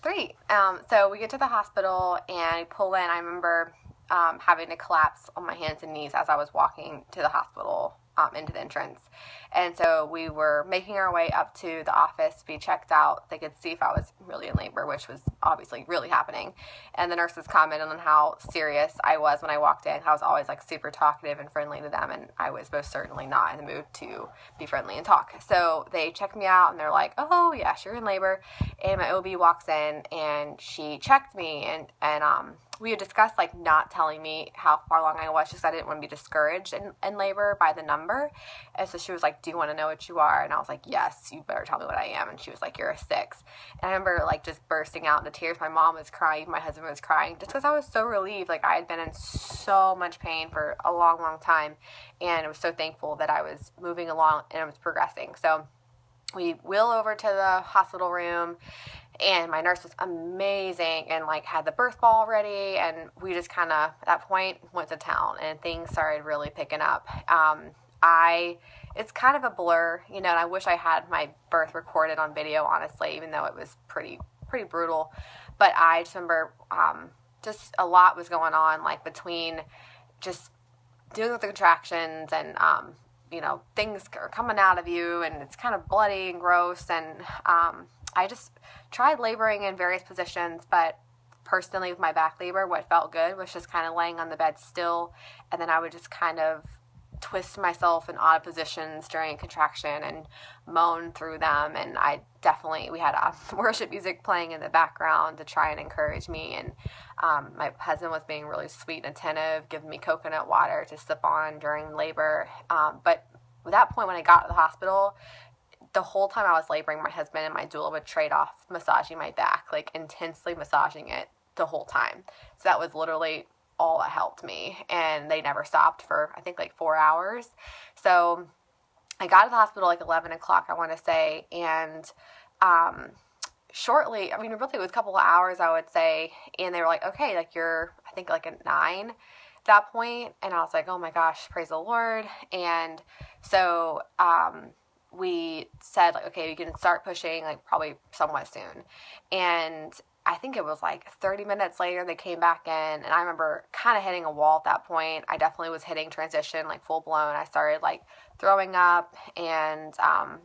3. So we get to the hospital and we pull in. I remember having to collapse on my hands and knees as I was walking to the hospital into the entrance. And so we were making our way up to the office to be checked out. They could see if I was really in labor, which was obviously really happening. And the nurses commented on how serious I was when I walked in. I was always like super talkative and friendly to them, and I was most certainly not in the mood to be friendly and talk. So they checked me out and they're like, oh yes, you're in labor. And my OB walks in and she checked me, and we had discussed like not telling me how far along I was, just I didn't want to be discouraged in labor by the number. And so she was like, do you want to know what you are? And I was like, yes, you better tell me what I am. And she was like, you're a 6. And I remember like just bursting out into tears. My mom was crying, my husband was crying, just because I was so relieved. Like I had been in so much pain for a long time, and I was so thankful that I was moving along and I was progressing. So we wheel over to the hospital room, and my nurse was amazing and like had the birth ball ready, and we just kind of at that point went to town and things started really picking up. It's kind of a blur, and I wish I had my birth recorded on video, honestly, even though it was pretty brutal. But I just remember just a lot was going on, like between just dealing with the contractions and things are coming out of you and it's kind of bloody and gross. And I just tried laboring in various positions, but personally with my back labor, what felt good was just kind of laying on the bed still. And then I would just kind of twist myself in odd positions during contraction and moan through them. And we had worship music playing in the background to try and encourage me. And my husband was being really sweet and attentive, giving me coconut water to sip on during labor. But at that point, when I got to the hospital, the whole time I was laboring, my husband and my doula would trade off massaging my back, like intensely massaging it the whole time. So that was literally all that helped me. And they never stopped for, I think, like 4 hours. So I got to the hospital like 11 o'clock, I want to say. And shortly, really it was a couple of hours, I would say. And they were like, okay, like you're, I think like at 9 at that point. And I was like, oh my gosh, praise the Lord. And so we said like, okay, we can start pushing like probably somewhat soon. And I think it was like 30 minutes later they came back in, and I remember kind of hitting a wall at that point. I definitely was hitting transition like full blown. I started like throwing up and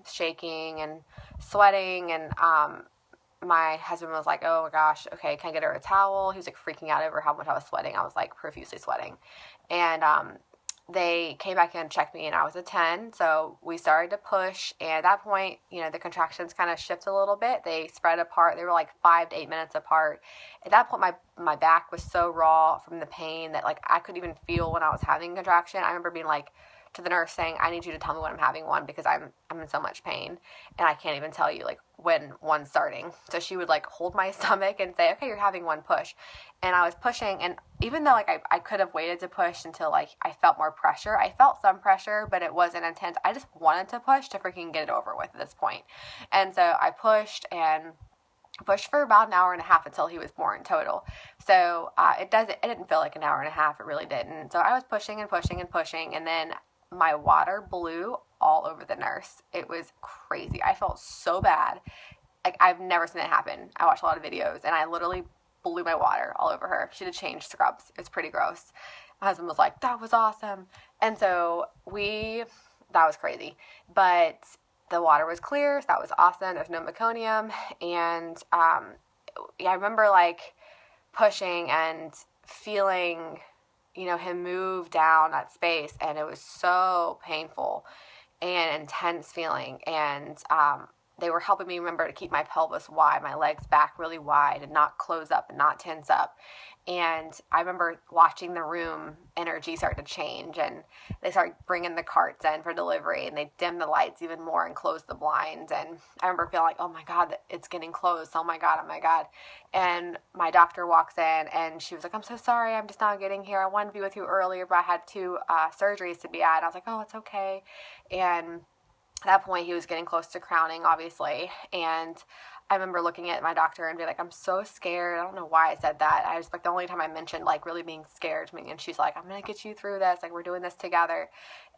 shaking and sweating, and my husband was like, oh my gosh, okay, can I get her a towel? He was like freaking out over how much I was sweating. I was like profusely sweating. And they came back in and checked me, and I was a 10. So we started to push. And at that point, the contractions kind of shifted a little bit. They spread apart. They were like 5 to 8 minutes apart. At that point, my back was so raw from the pain that like I couldn't even feel when I was having a contraction. I remember being like to the nurse saying, I need you to tell me when I'm having one, because I'm in so much pain and I can't even tell you like when one's starting. So she would like hold my stomach and say, okay, you're having one, push. And I was pushing, and even though like I could have waited to push until like I felt more pressure, I felt some pressure, but it wasn't intense. I just wanted to push to freaking get it over with at this point. And so I pushed for about an hour and a half until he was born total. So it didn't feel like an hour and a half. It really didn't. So I was pushing and pushing and pushing, and then my water blew all over the nurse. It was crazy. I felt so bad. Like I've never seen that happen. I watched a lot of videos, and I literally blew my water all over her. She had to change scrubs. It's pretty gross. My husband was like, that was awesome. And so that was crazy. But the water was clear, so that was awesome. There's no meconium. And I remember like pushing and feeling him move down that space, and it was so painful and intense feeling. And they were helping me remember to keep my pelvis wide, my legs back really wide, and not close up and not tense up. And I remember watching the room energy start to change, and they started bringing the carts in for delivery, and they dimmed the lights even more and closed the blinds. And I remember feeling like, oh my God, it's getting close. Oh my God. And my doctor walks in, and she was like, I'm so sorry, I'm just not getting here. I wanted to be with you earlier, but I had 2 surgeries to be at. And I was like, oh, it's okay. And at that point, he was getting close to crowning, obviously. And I remember looking at my doctor and being like, I'm so scared. I don't know why I said that. I was like, the only time I mentioned like really being scared to me. And she's like, I'm going to get you through this. Like, we're doing this together.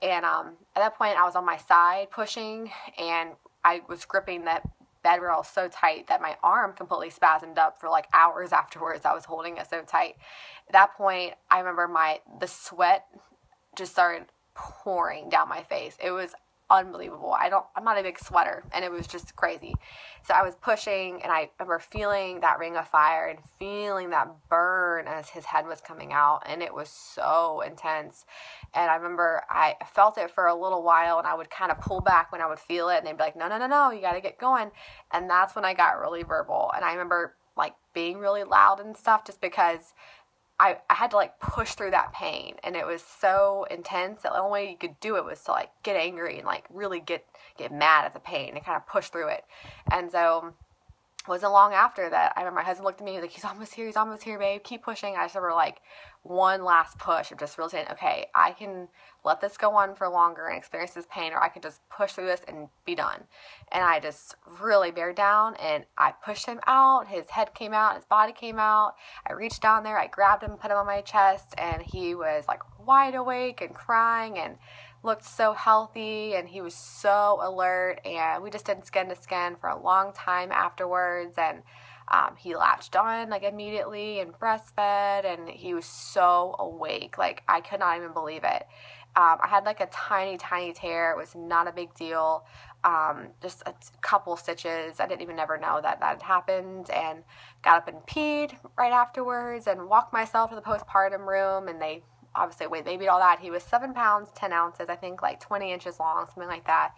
And at that point, I was on my side pushing, and I was gripping that bed rail so tight that my arm completely spasmed up for like hours afterwards. I was holding it so tight. At that point, I remember the sweat just started pouring down my face. It was unbelievable. I'm not a big sweater, and it was just crazy. So I was pushing, and I remember feeling that ring of fire and feeling that burn as his head was coming out, and it was so intense. And I remember I felt it for a little while, and I would kind of pull back when I would feel it, and they'd be like, no, you got to get going. And that's when I got really verbal. And I remember like being really loud and stuff, just because I had to like push through that pain, and it was so intense that the only way you could do it was to like get angry and like really get mad at the pain and kind of push through it. And so it wasn't long after that, I remember my husband looked at me like, he's almost here, babe, keep pushing. I just remember like one last push of just really saying, okay, I can let this go on for longer and experience this pain, or I can just push through this and be done. And I just really bared down, and I pushed him out. His head came out, his body came out. I reached down there, I grabbed him, put him on my chest, and he was like wide awake and crying and looked so healthy, and he was so alert. And we just did skin to skin for a long time afterwards, and he latched on like immediately and breastfed, and he was so awake. Like I could not even believe it. I had like a tiny tear. It was not a big deal. Just a couple stitches. I didn't even ever know that had happened, and got up and peed right afterwards and walked myself to the postpartum room, and they obviously weighed baby all that. He was 7 pounds, 10 ounces, I think like 20 inches long, something like that.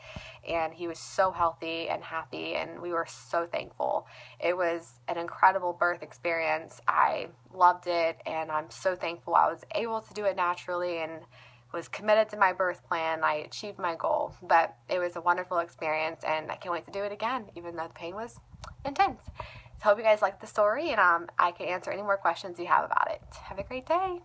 And he was so healthy and happy, and we were so thankful. It was an incredible birth experience. I loved it, and I'm so thankful I was able to do it naturally and was committed to my birth plan. I achieved my goal, but it was a wonderful experience, and I can't wait to do it again, even though the pain was intense. So I hope you guys liked the story, and I can answer any more questions you have about it. Have a great day.